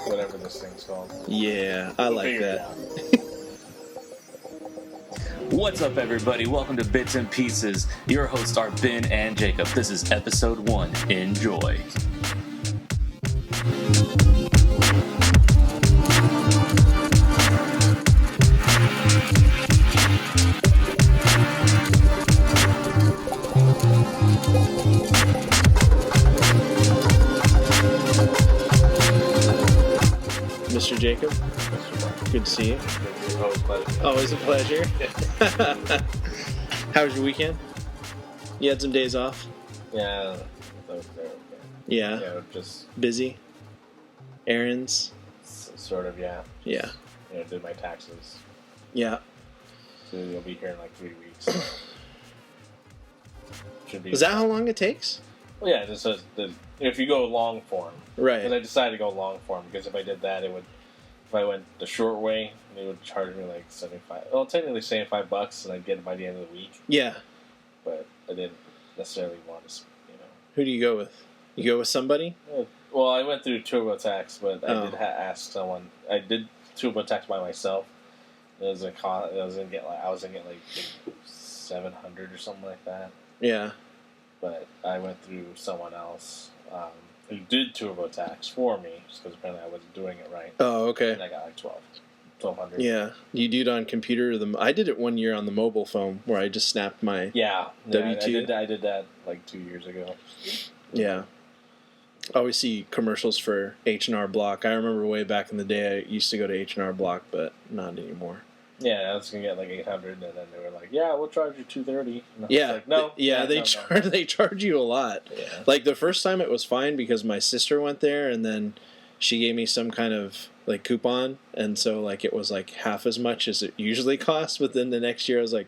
Whatever this thing's called. Yeah, I like that. What's up, everybody? Welcome to Bits and Pieces. Your hosts are Ben and Jacob. This is episode 1. Enjoy. Mr. Jacob, good to see you. Always a pleasure. How was your weekend? You had some days off? Yeah, that was there. Yeah. Yeah, just Busy? Errands? sort of, yeah. Yeah. You know, did my taxes. Yeah. So you'll be here in like 3 weeks. Should be. Is that how long it takes? Well, yeah, just if you go long form. Right. Because I decided to go long form, because if I did that, it would, if I went the short way, they would charge me like $75. Well, technically $75, and I'd get it by the end of the week. Yeah. But I didn't necessarily want to, Who do you go with? You go with somebody? Well, I went through TurboTax, but I Oh. did ask someone. I did TurboTax by myself. It was a cost. I was gonna get like $700 or something like that. Yeah. But I went through someone else who did TurboTax for me, just because apparently I wasn't doing it right. Oh, okay. And I got like $1,200. Yeah. You do it on computer? I did it one year on the mobile phone where I just snapped my... Yeah. W-2? I did that like 2 years ago. Yeah. I always see commercials for H&R Block. I remember way back in the day I used to go to H&R Block, but not anymore. Yeah, I was gonna get like $800, and then they were like, "Yeah, we'll charge you $230." Yeah, like, no. Yeah, they charge you a lot. Yeah. Like the first time it was fine because my sister went there, and then she gave me some kind of like coupon, and so like it was like half as much as it usually costs. But then the next year I was like,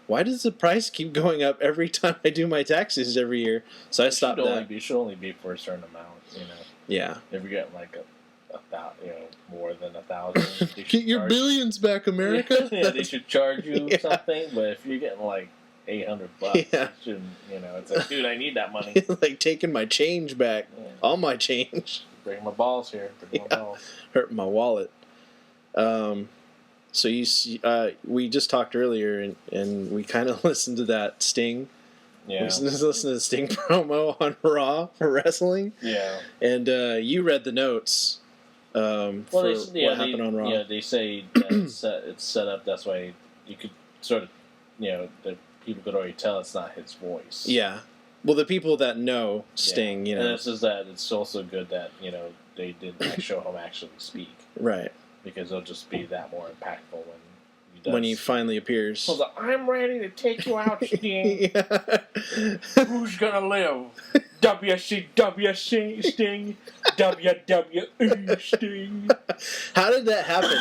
why does the price keep going up every time I do my taxes every year? So I stopped that. It should only be for a certain amount, Yeah. If you get like more than 1,000, get your billions back, America. Yeah, they should charge you something. But if you're getting like $800, yeah. you shouldn't. It's like, dude, I need that money. Like taking my change back, all my change. Bring my balls here. Bring my balls. Hurt my wallet. So we just talked earlier, and we kind of listened to that Sting. Yeah. We listened to the Sting promo on Raw for wrestling. Yeah. And you read the notes for what happened on Raw. Yeah, they say that it's set up. That's why you could sort of, the people could already tell it's not his voice. Yeah. Well, the people that know Sting, And this is that it's also good that, they didn't show him actually speak. Right. Because it'll just be that more impactful when he finally appears. So I'm ready to take you out, Sting. Who's gonna live? WCW Sting, WWE Sting. How did that happen?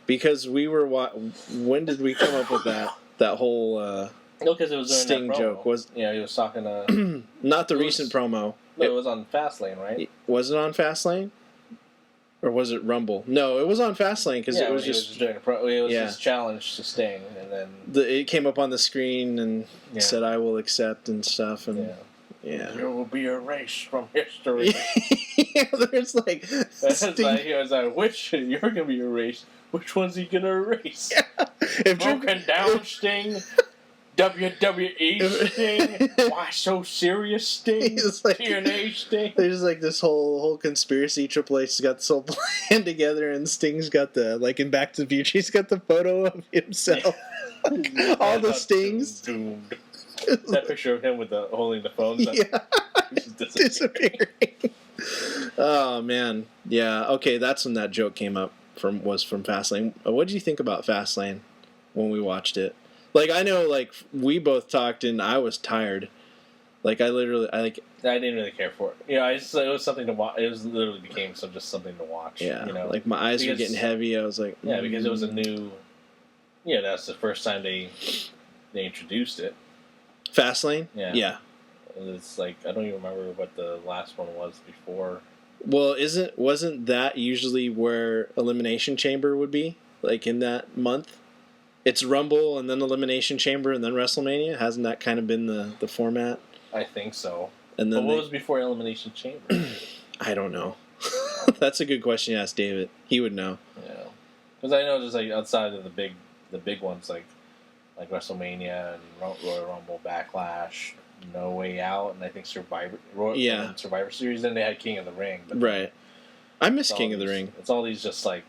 Because we were when did we come up with that whole because it was Sting joke? He was talking to not the recent promo. No, it was on Fastlane, right? Was it on Fastlane? Or was it Rumble? No, it was on Fastlane because it was just doing his challenge to Sting, and then it came up on the screen and said, "I will accept" and stuff, and you will be erased from history. There's like, he was like, which you're gonna be erased? Which one's he gonna erase? If Broken down Sting. WWE Sting. Why so serious Sting? Like, TNA Sting. There's like this whole conspiracy. Triple H's got this whole plan together, and Sting's got the in Back to the Future. He's got the photo of himself. All the Stings. Doomed. That picture of him with holding the phone. He's disappearing. Oh man, yeah. Okay, that's when that joke came up from Fastlane. What did you think about Fastlane when we watched it? Like, I know, like, we both talked, and I was tired. Like, I didn't really care for it. It was something to watch. It was literally became just something to watch. Yeah, like, my eyes were getting heavy. I was like... Yeah, because it was a new... Yeah, that's the first time they introduced it. Fastlane? Yeah. It's like, I don't even remember what the last one was before. Well, wasn't that usually where Elimination Chamber would be? Like, in that month? It's Rumble and then Elimination Chamber and then WrestleMania? Hasn't that kind of been the format? I think so. And then what was before Elimination Chamber? I don't know. That's a good question to ask David. He would know. Yeah, because I know just like outside of the big ones like WrestleMania and Royal Rumble, Backlash, No Way Out, and I think Survivor Series. Then they had King of the Ring. But right. I miss King of the Ring. It's all these just like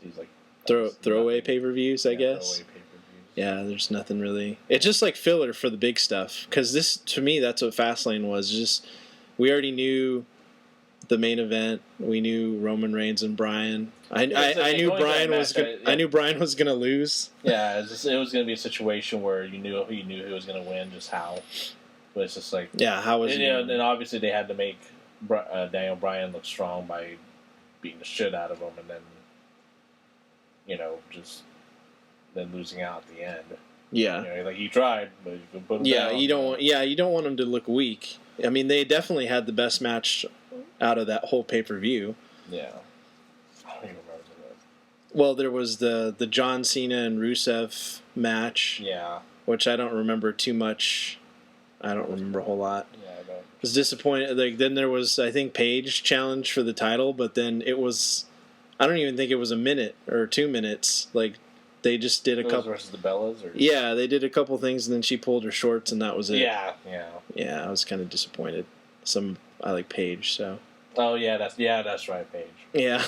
these like throwaway pay-per-views, I guess. Throwaway pay-per-views. Yeah, there's nothing really. It's just like filler for the big stuff. Because this, to me, that's what Fastlane was. Just we already knew the main event. We knew Roman Reigns and Bryan. I knew Bryan was gonna. I knew Bryan was gonna lose. Yeah, it was gonna be a situation where you knew who was gonna win, just how. But it's just like how was and obviously they had to make Daniel Bryan look strong by beating the shit out of him, and then just then losing out at the end. Yeah, like he tried, but you could put him down. You don't want him to look weak. I mean, they definitely had the best match out of that whole pay-per-view. Yeah. I don't even remember that. Well, there was the John Cena and Rusev match. Yeah. Which I don't remember too much. I don't remember a whole lot. Yeah, I don't. I was disappointed. Like, then there was, I think, Paige challenge for the title, but then it was, I don't even think it was a minute or 2 minutes. Like, they just did a couple. Versus the Bellas? Or? Yeah, they did a couple things, and then she pulled her shorts, and that was it. Yeah. Yeah, I was kind of disappointed. I like Paige, so. Oh, yeah, that's right, Paige. Yeah.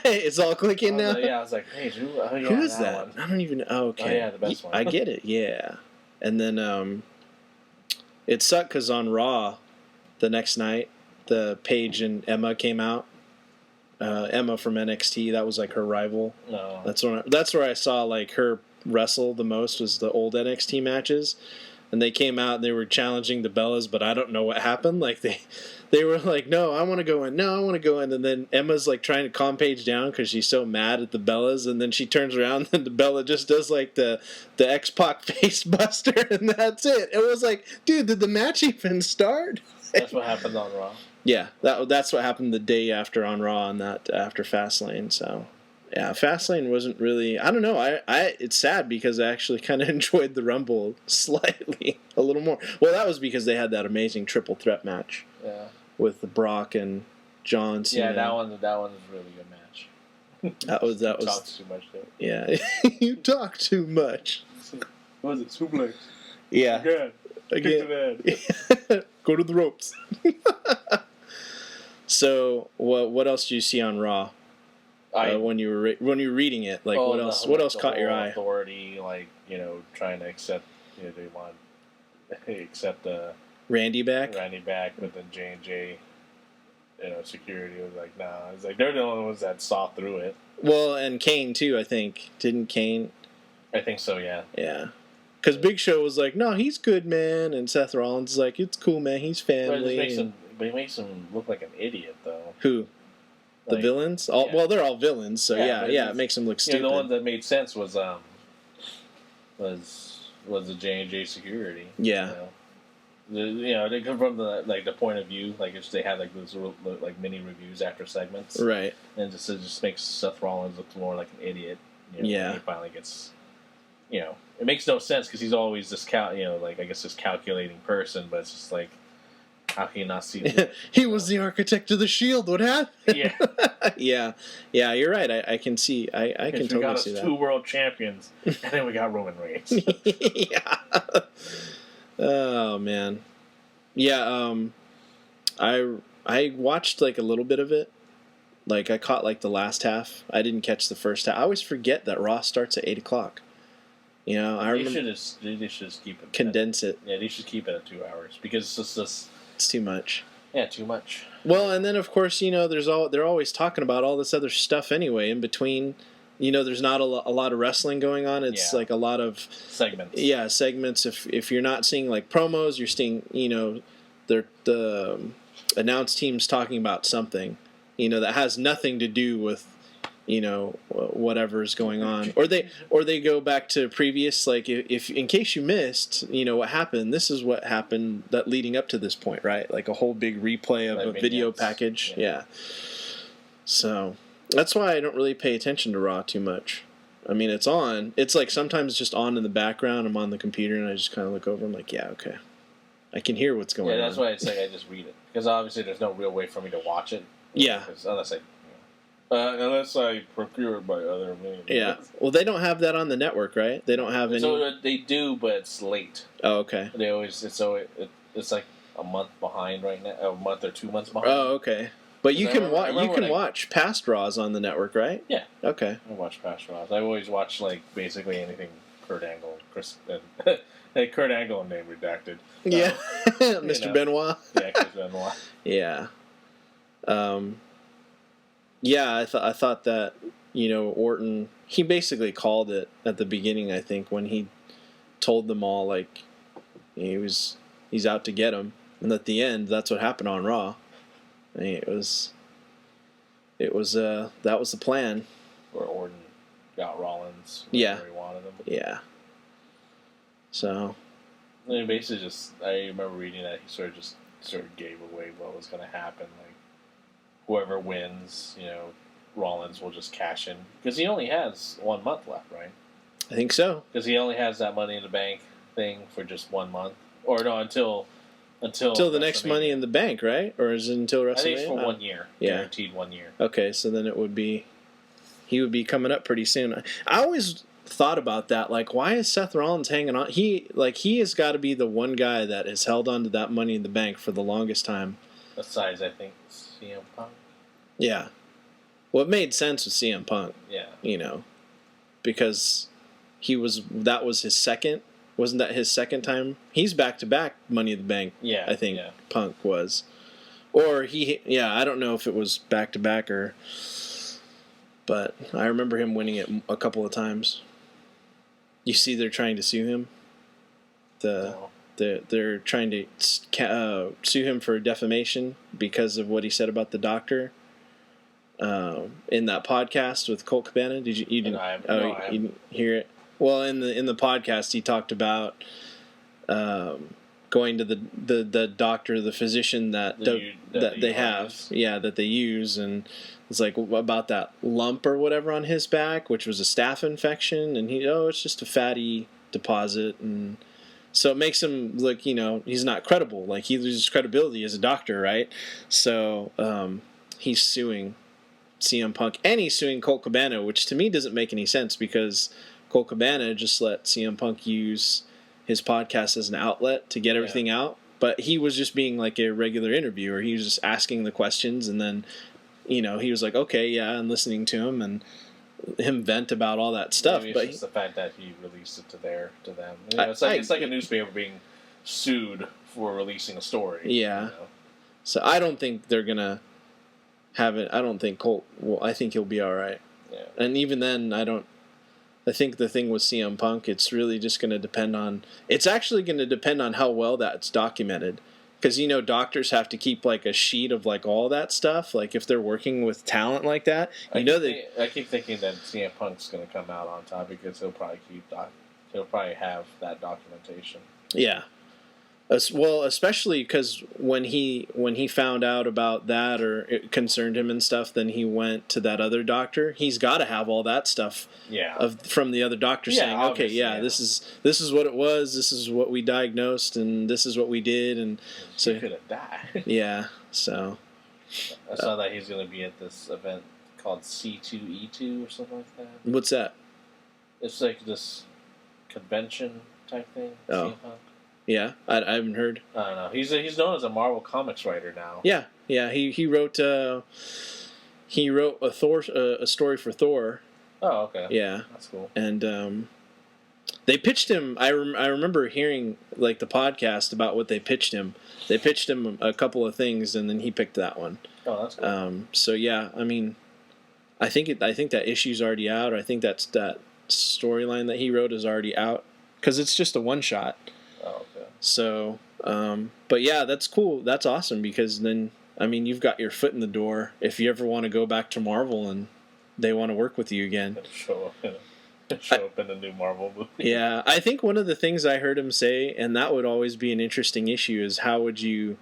It's all clicking now? I was like, Paige, who is that? One. I don't even know. Oh, okay. Oh, yeah, the best one. I get it, yeah. And then it sucked because on Raw the next night, the Paige and Emma came out. Emma from NXT, that was like her rival. No. That's where I saw like her wrestle the most, was the old NXT matches. And they came out and they were challenging the Bellas, but I don't know what happened. Like they were like, no, I want to go in. No, I want to go in. And then Emma's like trying to calm Paige down because she's so mad at the Bellas. And then she turns around and the Bella just does like the X-Pac face buster, and that's it. It was like, dude, did the match even start? That's what happened on Raw. Yeah, that's what happened the day after on Raw, and that after Fastlane. So, yeah, Fastlane wasn't really. I don't know. It's sad because I actually kind of enjoyed the Rumble slightly a little more. Well, that was because they had that amazing triple threat match. Yeah. With Brock and John Cena. Yeah, that one is a really good match. That was. Talks too much though. Yeah, you talk too much. What was it? Suplex. Yeah. Again. Go to the ropes. So, what else do you see on Raw? When you were reading it, like what else? What else caught your eye? Authority, like trying to accept. They want accept Randy back, but then J&J, security was like, nah. It's like they're the only ones that saw through it. Well, and Kane too. I think didn't Kane? I think so. Yeah. Yeah. Because Big Show was like, no, he's good, man, and Seth Rollins is like, it's cool, man, he's family. But he makes him look like an idiot, though. Who? The villains? Well, they're all villains, so yeah, it makes him look stupid. The one that made sense was the J&J security. Yeah. They come from the point of view, like if they had like those like mini reviews after segments, right? And it just makes Seth Rollins look more like an idiot. When he finally gets, it makes no sense because he's always this this calculating person, but it's just like, how can you not see? He was the architect of the Shield. What happened? Yeah, yeah. You're right. I can see. I can totally see that. We got 2 world champions, and then we got Roman Reigns. Yeah. Oh man. Yeah. I watched like a little bit of it. Like I caught like the last half. I didn't catch the first half. I always forget that Raw starts at 8:00. I remember. They should just keep it. Condense it. Yeah, they should keep it at 2 hours because it's just. It's too much. Yeah, too much. Well, and then of course they're always talking about all this other stuff anyway in between. There's not a lot of wrestling going on. It's like a lot of segments. Yeah, segments. If you're not seeing like promos, you're seeing the announced teams talking about something that has nothing to do with whatever's going on, or they go back to previous, like if in case you missed what happened, this is what happened that leading up to this point, right? Like a whole big replay of a video package. Yeah. So that's why I don't really pay attention to Raw too much. I mean, it's on. It's like sometimes just on in the background. I'm on the computer and I just kind of look over. I'm like, yeah, okay. I can hear what's going on. Yeah, that's why it's like I just read it because obviously there's no real way for me to watch it. Yeah. Unless I procure it by other means. Yeah. Well, they don't have that on the network, right? They don't have any. So they do, but it's late. Oh, okay. They always it's like a month behind right now, a month or 2 months behind. Oh, okay. But you can watch past Raws on the network, right? Yeah. Okay. I watch past Raws. I always watch like basically anything Kurt Angle, hey, Kurt Angle name redacted. Yeah. Mr. Benoit. Yeah, Chris Benoit. Yeah. Yeah, I thought that, Orton, he basically called it at the beginning, I think, when he told them all, like, he's out to get him. And at the end, that's what happened on Raw. I mean, that was the plan. Where Orton got Rollins where he wanted him. Yeah. So. I mean, basically I remember reading that he sort of gave away what was going to happen, like, whoever wins, Rollins will just cash in. Because he only has 1 month left, right? I think so. Because he only has that Money in the Bank thing for just 1 month. Or no, until the next Money in the Bank, right? Or is it until WrestleMania? I think it's for 1 year. Yeah. Guaranteed 1 year. Okay, so then he would be coming up pretty soon. I always thought about that. Like, why is Seth Rollins hanging on? He has got to be the one guy that has held on to that Money in the Bank for the longest time. Besides, I think, CM Punk. Yeah. Well, it made sense with CM Punk. Yeah. Because that was his second. Wasn't that his second time? He's back-to-back Money in the Bank. Yeah. I think Punk was. Or I don't know if it was back-to-back or. But I remember him winning it a couple of times. You see, they're trying to sue him. They're trying to sue him for defamation because of what he said about the doctor in that podcast with Colt Cabana. Did you didn't hear it? Well, in the podcast, he talked about going to the doctor, the physician that they use, and it's like about that lump or whatever on his back, which was a staph infection, and it's just a fatty deposit, and so it makes him look, he's not credible. Like, he loses credibility as a doctor, right? So he's suing CM Punk, and he's suing Colt Cabana, which to me doesn't make any sense because Colt Cabana just let CM Punk use his podcast as an outlet to get everything out, but he was just being like a regular interviewer. He was just asking the questions, and then, he was like, okay, yeah, and listening to him and him vent about all that stuff. Maybe but it's just the fact that he released it to them. It's like a newspaper being sued for releasing a story. Yeah. So I don't think they're gonna have it. I don't think Colt. Well, I think he'll be all right. Yeah. And even then, I think the thing with CM Punk, it's really just going to depend on. It's actually going to depend on how well that's documented, because doctors have to keep like a sheet of like all that stuff. Like if they're working with talent like that, I keep thinking that CM Punk's going to come out on top because he'll probably have that documentation. Yeah. Well, especially because when he found out about that or it concerned him and stuff, then he went to that other doctor. He's got to have all that stuff from the other doctor saying, okay, this is what it was, this is what we diagnosed, and this is what we did, and so he could have died. Yeah, so I saw that he's going to be at this event called C2E2 or something like that. What's that? It's like this convention type thing. Oh. Yeah, I haven't heard. I don't know. He's known as a Marvel Comics writer now. Yeah. He wrote a story for Thor. Oh, okay. Yeah, that's cool. And they pitched him. I remember hearing like the podcast about what they pitched him. They pitched him a couple of things, and then he picked that one. Oh, that's cool. So yeah, I mean, I think that issue's already out. Or I think that storyline that he wrote is already out because it's just a one shot. Oh, okay. So, but yeah, that's cool. That's awesome because then, I mean, you've got your foot in the door if you ever want to go back to Marvel and they want to work with you again. Show up in a new Marvel movie. Yeah, I think one of the things I heard him say, and that would always be an interesting issue, is how would you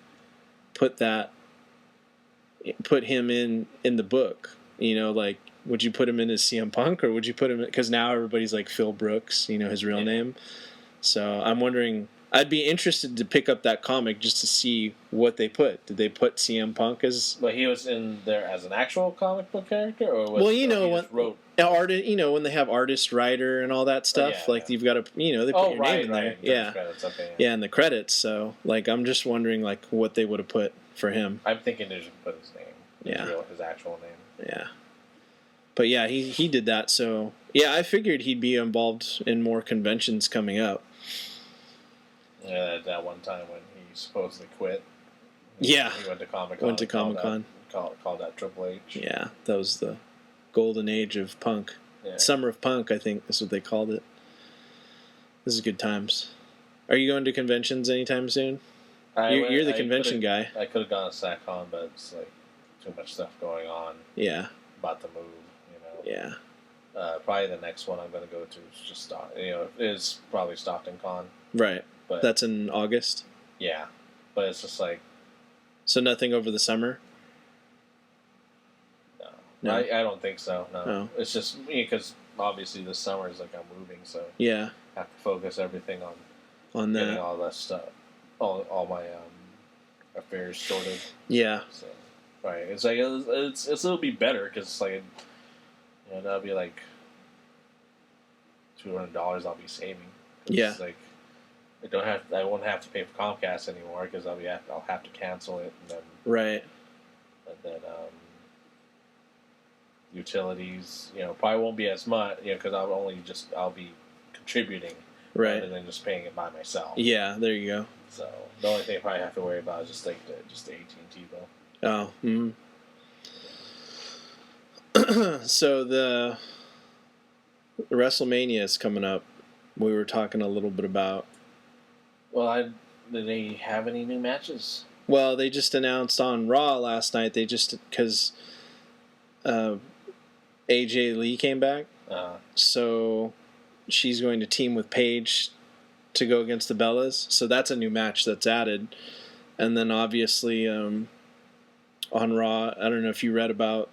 put him in the book? Like, would you put him in as CM Punk or would you put him, because now everybody's like Phil Brooks, his real name. So I'm wondering, I'd be interested to pick up that comic just to see what they put. Did they put CM Punk as? But he was in there as an actual comic book character, or was, well, you know, when wrote artist, you know, when they have artist, writer, and all that stuff, you've got to, you know, they put your name in there, yeah, in the credits. So, like, I'm just wondering, like, what they would have put for him. I'm thinking they should put his name, his actual name. Yeah, but yeah, he did that. So yeah, I figured he'd be involved in more conventions coming up. Yeah, that one time when he supposedly quit. He went to Comic-Con. Called that Triple H. Yeah, that was the golden age of punk. Yeah. Summer of Punk, I think is what they called it. This is good times. Are you going to conventions anytime soon? You're the convention guy. I could have gone to SACCON, but it's like too much stuff going on. Yeah. About to move, you know. Yeah. Probably the next one I'm going to go to is just is probably Stockton Con. Right. But that's in August. Yeah, but it's just like. So nothing over the summer. No. I don't think so. No. It's just because obviously this summer is like I'm moving, so yeah, I have to focus everything on getting all that stuff, all my affairs sorted. Yeah. So, right. It's like it'll be better because it's like, that'll be like $200 I'll be saving. Yeah. It's like I won't have to pay for Comcast anymore because I'll have to cancel it and then right. And then utilities, probably won't be as much, because I'll be contributing right, rather than just paying it by myself. Yeah, there you go. So the only thing I probably have to worry about is just the AT&T bill. Oh. Mm-hmm. So the WrestleMania is coming up. We were talking a little bit about. Well, did they have any new matches? Well, they just announced on Raw last night. They just because AJ Lee came back, so she's going to team with Paige to go against the Bellas. So that's a new match that's added, and then obviously on Raw, I don't know if you read about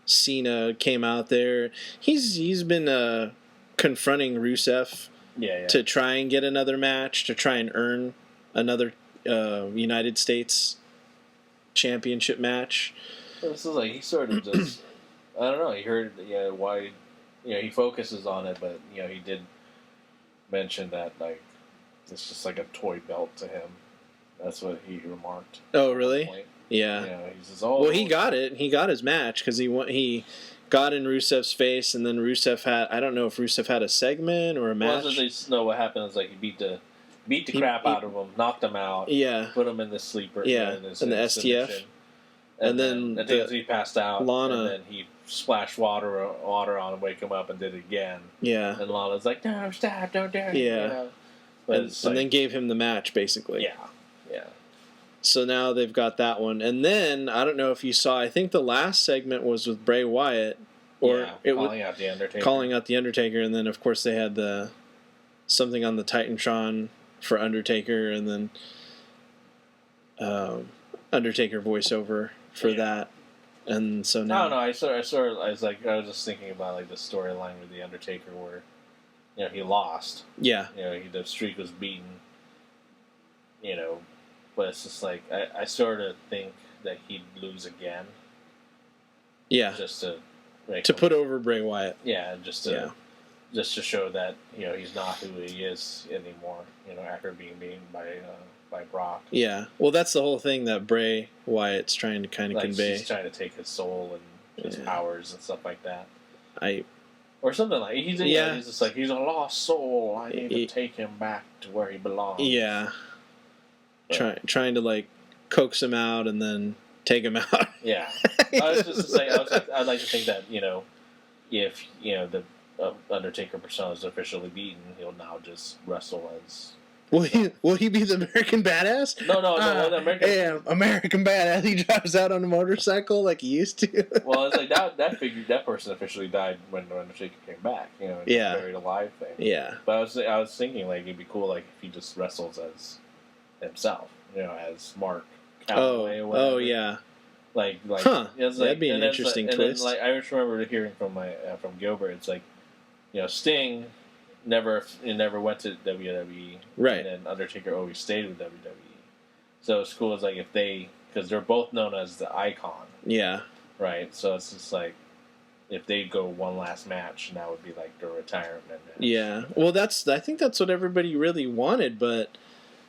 Cena came out there. He's been confronting Rusev. Yeah. To try and get another match, to try and earn another United States championship match. This is like he sort of just, I don't know. He heard why, he focuses on it, but he did mention that like it's just like a toy belt to him. That's what he remarked. Oh, really? Yeah. He says, well, he got it. He got his match because he got in Rusev's face, and then Rusev had, I don't know if Rusev had a segment or a match. Well, they know what happened is like he beat the crap out of him, knocked him out, put him in the sleeper, in the STF, and then he passed out, Lana, and then he splashed water on him, wake him up, and did it again. Yeah, and Lana's like, "No, stop, don't do it." Yeah, and then gave him the match basically. Yeah. So now they've got that one. And then, I don't know if you saw, I think the last segment was with Bray Wyatt. Calling out the Undertaker. Calling out the Undertaker. And then, of course, they had something on the Titantron for Undertaker. And then Undertaker voiceover for that. And so now... No, I was just thinking about like the storyline with the Undertaker where, he lost. Yeah. The streak was beaten. But it's just like I sort of think that he'd lose again. Yeah. Just to put over Bray Wyatt. Yeah, just to show that he's not who he is anymore. After being beaten by Brock. Yeah. Well, that's the whole thing that Bray Wyatt's trying to kind of convey. He's trying to take his soul and his powers and stuff like that. Or something like he's just like he's a lost soul. I need to take him back to where he belongs. Yeah. Trying to like coax him out and then take him out. Yeah, I was just to say I'd like to think that if the Undertaker persona is officially beaten, he'll now just wrestle as. Will he be the American Badass? No, the American. Yeah, American Badass. He drives out on a motorcycle like he used to. Well, it's like that person officially died when the Undertaker came back. Buried alive thing. Yeah, but I was thinking like it'd be cool like if he just wrestles as himself, as Mark Calloway or whatever. Oh yeah. Like, that'd be an interesting twist. And then, I just remember hearing from Gilbert, it's like, Sting never went to WWE. Right. And then Undertaker always stayed with WWE. So it's cool. It's like if because they're both known as the Icon. Yeah. Right. So it's just like if they go one last match, and that would be like their retirement match. Yeah. Well, I think that's what everybody really wanted, but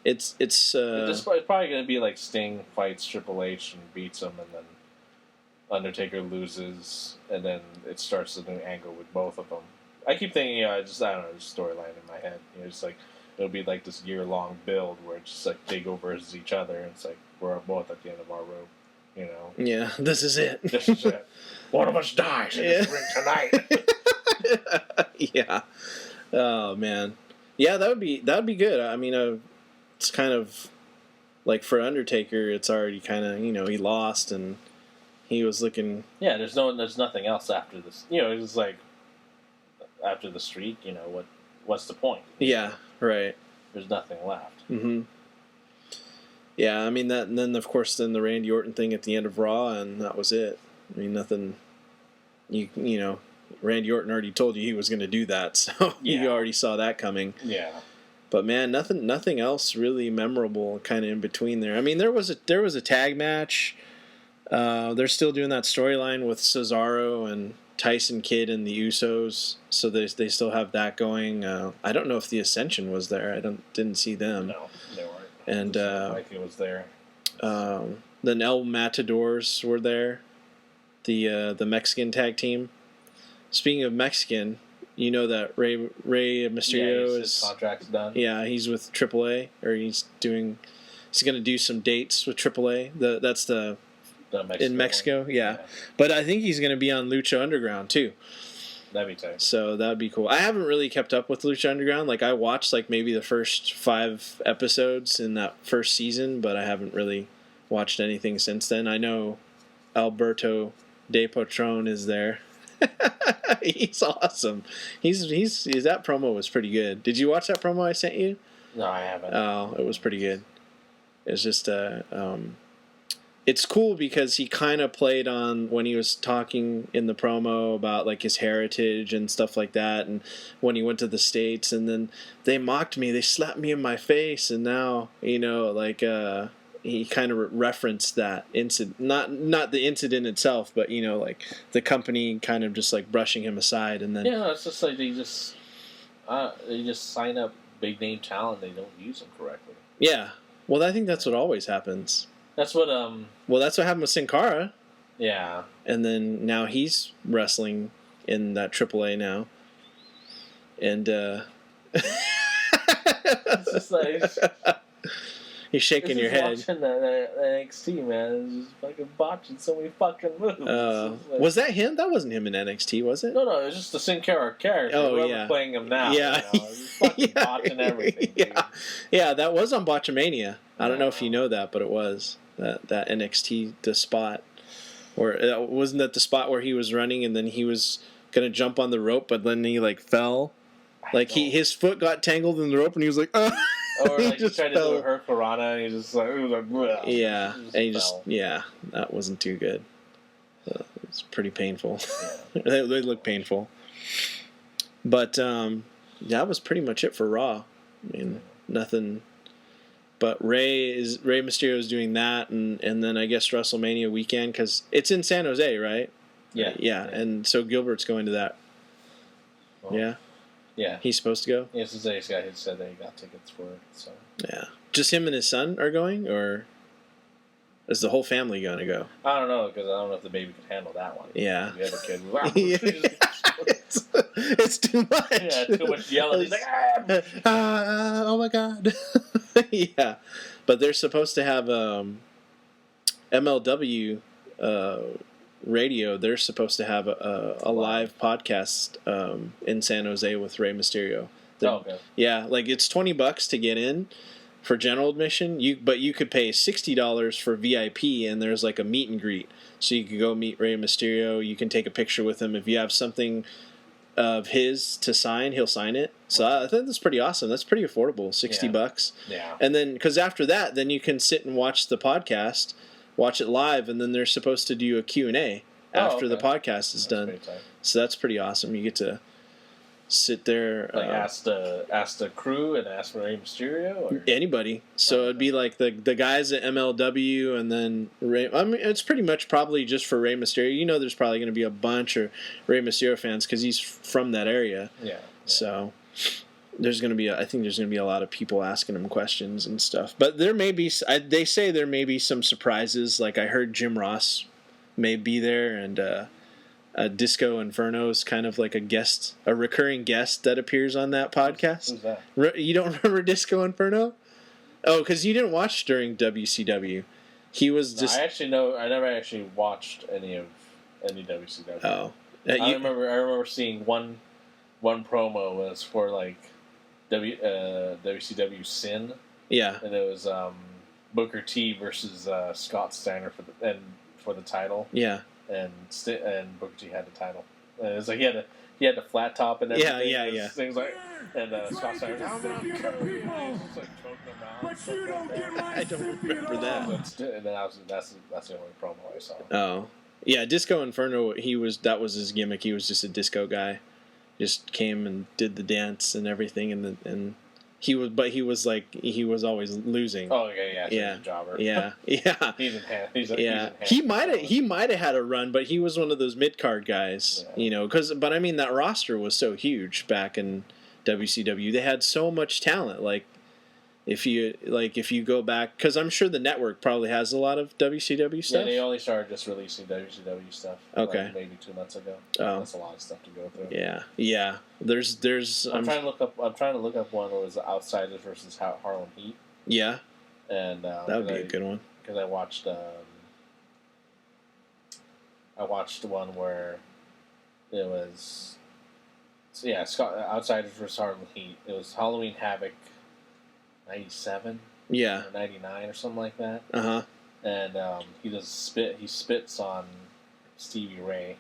it's probably going to be like Sting fights Triple H and beats him, and then Undertaker loses, and then it starts a new angle with both of them. I keep thinking, I don't know, the storyline in my head. It's like it'll be like this year-long build where it's just like they go versus each other, and it's like we're both at the end of our rope, Yeah, this is it. This is it. One of us dies in this ring tonight. Yeah. Oh man. Yeah, that would be good. I mean, it's kind of like for Undertaker, it's already kind of he lost and he was looking. Yeah, there's nothing else after this. It's like after the streak. What's the point? Yeah. Right. There's nothing left. Mm-hmm. Yeah, I mean that, and then of course the Randy Orton thing at the end of Raw, and that was it. I mean nothing. Randy Orton already told you he was going to do that, so you already saw that coming. Yeah. But man, nothing else really memorable kind of in between there. I mean, there was a tag match. They're still doing that storyline with Cesaro and Tyson Kidd and the Usos, so they still have that going. I don't know if the Ascension was there. I didn't see them. No, they weren't. And like it was there. Then El Matadors were there, the Mexican tag team. Speaking of Mexican, you know that Rey Mysterio his contract's done. Yeah, he's with AAA, or he's going to do some dates with AAA. That's the in Mexico, yeah. But I think he's going to be on Lucha Underground too. That'd be tight. So that'd be cool. I haven't really kept up with Lucha Underground. Like I watched maybe the first 5 episodes in that first season, but I haven't really watched anything since then. I know Alberto De Patron is there. He's awesome. He's that promo was pretty good. Did you watch that promo I sent you? No, I haven't. Oh, it was pretty good. It was just it's cool because he kind of played on when he was talking in the promo about his heritage and stuff like that, and when he went to the States, and then they mocked me, they slapped me in my face, and now he kind of referenced that incident, not the incident itself, but the company kind of just brushing him aside, and then it's just like they just sign up big name talent, they don't use them correctly. Yeah, well, I think that's what always happens. That's what Well, that's what happened with Sin Cara. Yeah. And then now he's wrestling in that AAA now, and it's just like. You're shaking your head. Watching that NXT, man, it's just fucking botching so many fucking moves. Was that him? That wasn't him in NXT, was it? No, it was just the Sin Cara character. Oh, Whoever playing him now. Yeah. He's fucking botching everything. Yeah, that was on Botchamania. I don't know if you know that, but it was that NXT the spot where wasn't that the spot where he was running and then he was gonna jump on the rope, but then he fell. His foot got tangled in the rope and he was like, oh. Or he tried to do a Hurricanrana and he just it was like, bleh. Yeah, and he that wasn't too good. It's pretty painful. Yeah. they look painful. But that was pretty much it for Raw. I mean, nothing. But Rey Mysterio is doing that, and then I guess WrestleMania weekend because it's in San Jose, right? Yeah, and so Gilbert's going to that. Well, yeah. Yeah. He's supposed to go? Yes, this guy had said that he got tickets for it. So. Yeah. Just him and his son are going, or is the whole family going to go? I don't know, because I don't know if the baby could handle that one. Yeah. The other kid was it's too much. Yeah, too much yelling. He's like, oh my God. Yeah. But they're supposed to have MLW radio, they're supposed to have a live podcast in San Jose with Rey Mysterio. Okay. Yeah, it's $20 to get in for general admission. But you could pay $60 for VIP, and there's a meet and greet. So you could go meet Rey Mysterio. You can take a picture with him. If you have something of his to sign, he'll sign it. So I think that's pretty awesome. That's pretty affordable, $60. Yeah. And then because after that, then you can sit and watch the podcast. Watch it live, and then they're supposed to do a Q&A after the podcast is done. So that's pretty awesome. You get to, sit there. Like ask the crew and ask for Rey Mysterio, or anybody. So it'd be like the guys at MLW, and then Rey. I mean, it's pretty much probably just for Rey Mysterio. You know, there's probably going to be a bunch of Rey Mysterio fans because he's from that area. Yeah. So there's going to be, I think there's going to be a lot of people asking him questions and stuff. But there may be, they say there may be some surprises. Like I heard Jim Ross may be there, and Disco Inferno is kind of like a recurring guest that appears on that podcast. Who's that? You don't remember Disco Inferno? Oh, because you didn't watch during WCW. He was just. I never actually watched any WCW. Oh, I remember seeing one promo was for like WCW Sin. Yeah, and it was Booker T versus Scott Steiner for the title. Yeah. And Booker T had the title. And it was like he had the flat top and everything. Yeah. Things like, and Scott Steiner, I'm gonna kill you. And he was like choking him out. But you don't get my I don't remember that. And then that's the only promo I saw. Oh, yeah, Disco Inferno. That was his gimmick. He was just a disco guy. Just came and did the dance and everything, and he was always losing. Oh yeah. He's a jobber. Yeah. He might have had a run, but he was one of those mid card guys. Yeah. You know, but I mean that roster was so huge back in WCW. They had so much talent. Like if you go back, because I'm sure the network probably has a lot of WCW stuff. Yeah, they only started just releasing WCW stuff. Okay. Like maybe 2 months ago. Oh. That's a lot of stuff to go through. Yeah. There's. I'm trying to look up one that was Outsiders versus Harlem Heat. Yeah. And that would be a good one. Because I watched the one where it was Outsiders versus Harlem Heat. It was Halloween Havoc 97 or 99 or something like that. Uh-huh. And he spits on Stevie Ray.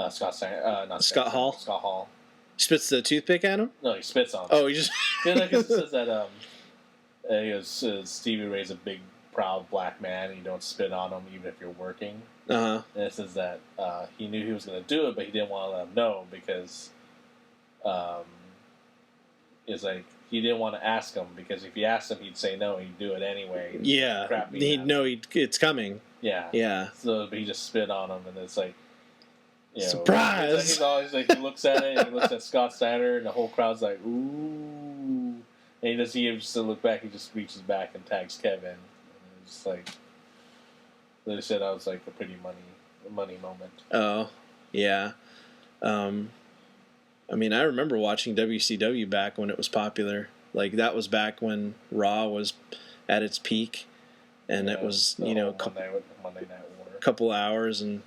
Scott Hall. Scott Hall. Spits the toothpick at him? No, he spits on him. Oh, he just... Because it says that he goes, Stevie Ray's a big, proud black man, and you don't spit on him even if you're working. Uh-huh. And it says that he knew he was going to do it, but he didn't want to let him know because it's like he didn't want to ask him, because if he asked him, he'd say no, he'd do it anyway. Yeah, he'd know it's coming. Yeah. So, but he just spit on him, and it's like, surprise! He's always like, he looks at it, and he looks at Scott Steiner, and the whole crowd's like, ooh. And he just to look back, he just reaches back and tags Kevin. And it's just like, they said that was like a pretty money moment. Oh, yeah. I mean, I remember watching WCW back when it was popular. Like, that was back when Raw was at its peak, and it was, Monday Night War. Couple hours, and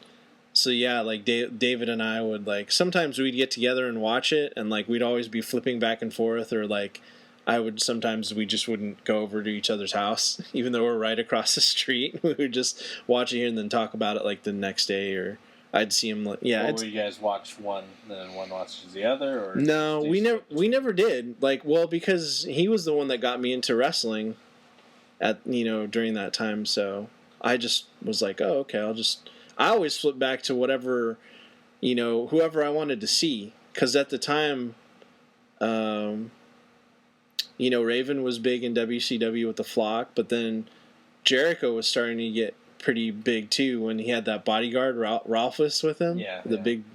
so yeah, like David and I would, like, sometimes we'd get together and watch it, and like we'd always be flipping back and forth, or like sometimes we just wouldn't go over to each other's house, even though we're right across the street. We would just watch it here and then talk about it like the next day, or I'd see him. Yeah. Or you guys watch one, and then one watches the other, or no, we never did. Like, well, because he was the one that got me into wrestling during that time. So I just was like, oh, okay, I always flip back to whatever, whoever I wanted to see, because at the time, Raven was big in WCW with the Flock, but then Jericho was starting to get pretty big too when he had that bodyguard Ralphus with him,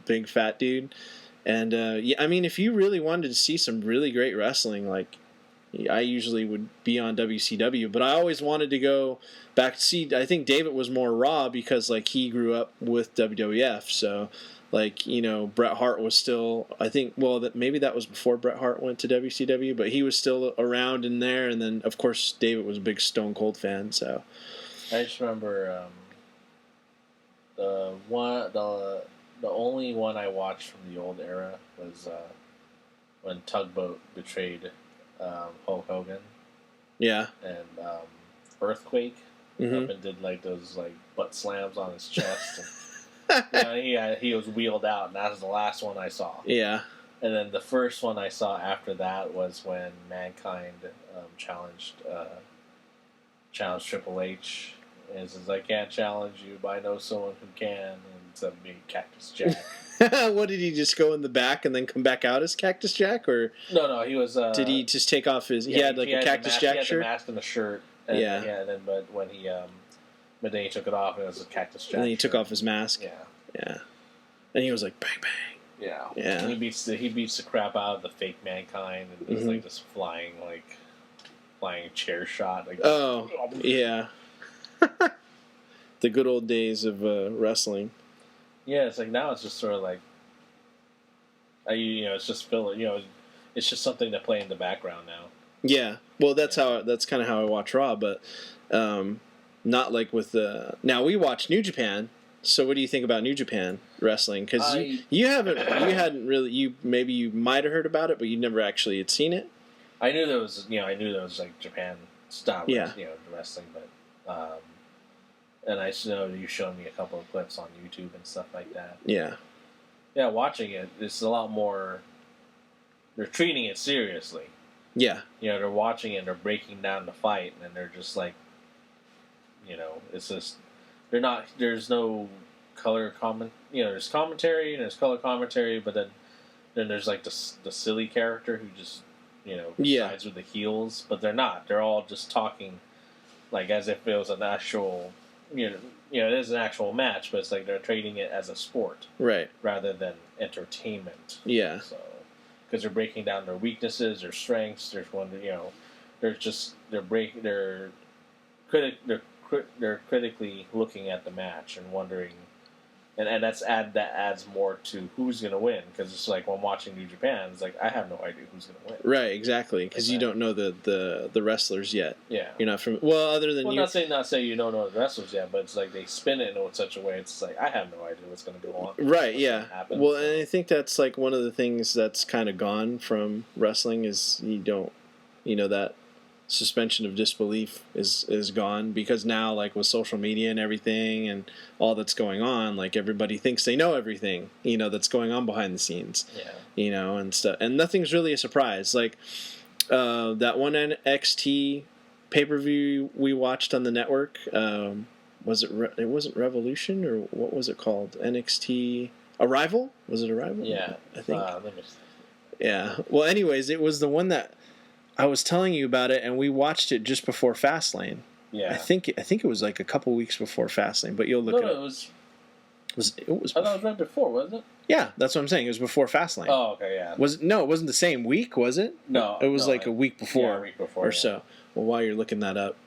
big fat dude. And I mean, if you really wanted to see some really great wrestling, like, I usually would be on WCW, but I always wanted to go back to see. I think David was more Raw because, like, he grew up with WWF, so, like, Bret Hart was still, I think, maybe that was before Bret Hart went to WCW, but he was still around in there, and then, of course, David was a big Stone Cold fan, so. I just remember the only one I watched from the old era was when Tugboat betrayed Hulk Hogan. Yeah. And Earthquake mm-hmm. up and did like those like butt slams on his chest. And, he was wheeled out, and that was the last one I saw. Yeah. And then the first one I saw after that was when Mankind challenged Triple H. And he says, I can't challenge you, but I know someone who can. And it's a big Cactus Jack. What, did he just go in the back and then come back out as Cactus Jack, or no, he was. Did he just take off his? He had like a Cactus Jack shirt. He had the mask and the shirt. And, but when he but then he took it off and it was a Cactus Jack. And then he took off his mask. Yeah. And he was like bang bang. Yeah. And he beats the crap out of the fake Mankind and it's like this flying chair shot. Like, yeah. The good old days of wrestling. Yeah, it's like now it's just sort of like, it's just filler. It's just something to play in the background now. Yeah, well, that's kind of how I watch Raw, but not like with the. Now we watch New Japan. So what do you think about New Japan wrestling? Because you hadn't really, you might have heard about it, but you never actually had seen it. I knew there was like Japan style, wrestling, but. And I know you showed me a couple of clips on YouTube and stuff like that. Yeah. Yeah, watching it, it's a lot more... They're treating it seriously. Yeah. They're watching it, they're breaking down the fight, and they're just like... it's just... They're not... There's no color comment... there's commentary, and there's color commentary, but then there's like the silly character who just, sides with the heels, but they're not. They're all just talking like as if it was an actual... it is an actual match, but it's like they're treating it as a sport, right? Rather than entertainment. Yeah. So, because they're breaking down their weaknesses, their strengths. There's one, they're critically looking at the match and wondering, and that adds more to who's going to win, because it's like when watching New Japan, it's like I have no idea who's going to win. Right, exactly, because you don't know the wrestlers yet. Yeah, you're not from other than not say you don't know the wrestlers yet, but it's like they spin it in such a way. It's like I have no idea what's going to go on. Right. Yeah. Well, and I think that's like one of the things that's kind of gone from wrestling is you don't, that suspension of disbelief is gone, because now, like with social media and everything and all that's going on, like everybody thinks they know everything that's going on behind the scenes, and stuff, and nothing's really a surprise. Like that one NXT pay-per-view we watched on the network, it wasn't Revolution, or what was it called? NXT Arrival? Was it Arrival? Yeah, I think. Yeah. Well, anyways, it was the one that I was telling you about it, and we watched it just before Fastlane. Yeah, I think it was like a couple weeks before Fastlane, but you'll look it up. It was. I thought it was right before, wasn't it? Yeah, that's what I'm saying. It was before Fastlane. Oh, okay, yeah. It wasn't the same week, was it? No, it was a week before. Yeah, a week before or so. Well, while you're looking that up,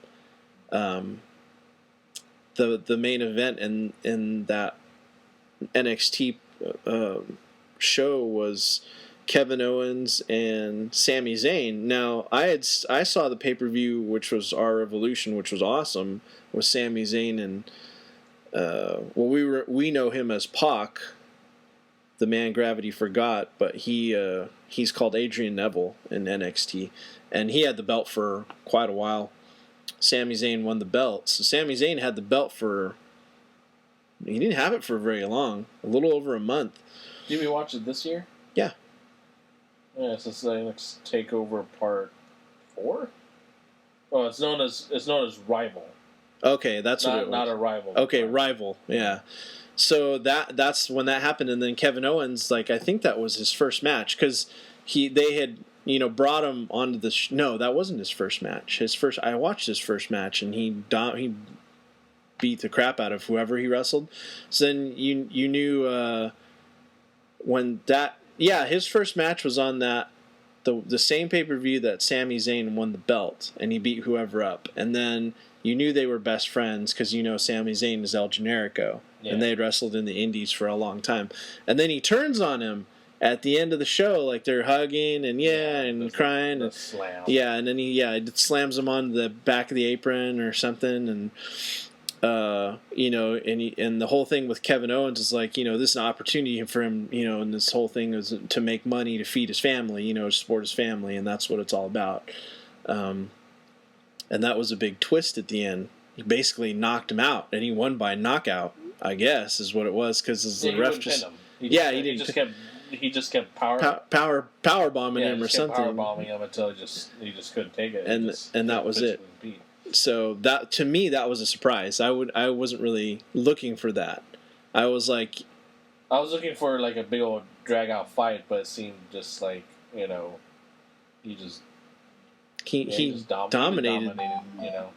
the main event in that NXT show was Kevin Owens and Sami Zayn. Now, I saw the pay-per-view, which was Our Revolution, which was awesome, with Sami Zayn and we know him as Pac, the man Gravity forgot, but he's called Adrian Neville in NXT, and he had the belt for quite a while. Sami Zayn won the belt, so Sami Zayn had the belt he didn't have it for very long, a little over a month. Did we watch it this year? Yeah. Yeah, so it's like Takeover Part 4? Oh, it's known as Rival. Okay, that's what it was. Not a Rival. Okay, Rival. Yeah. So that's when that happened, and then Kevin Owens, I think that was his first match, because they had brought him onto the no, that wasn't his first match. I watched his first match, and he beat the crap out of whoever he wrestled. So then you knew when that. Yeah, his first match was on the same pay-per-view that Sami Zayn won the belt, and he beat whoever up. And then you knew they were best friends, because Sami Zayn is El Generico, and they had wrestled in the Indies for a long time. And then he turns on him at the end of the show, like they're hugging and crying. The slam. Yeah, and then he slams him on the back of the apron or something, and and the whole thing with Kevin Owens is this is an opportunity for him, and this whole thing is to make money to feed his family, to support his family, and that's what it's all about. And that was a big twist at the end. He basically knocked him out, and he won by knockout, I guess, is what it was, because the ref just... He just kept power bombing him or something. Power bombing him until he just couldn't take it, and that was it. So that, to me, that was a surprise. I wasn't really looking for that. I was like, I was looking for like a big old drag out fight, but it seemed just like he just dominated. You know.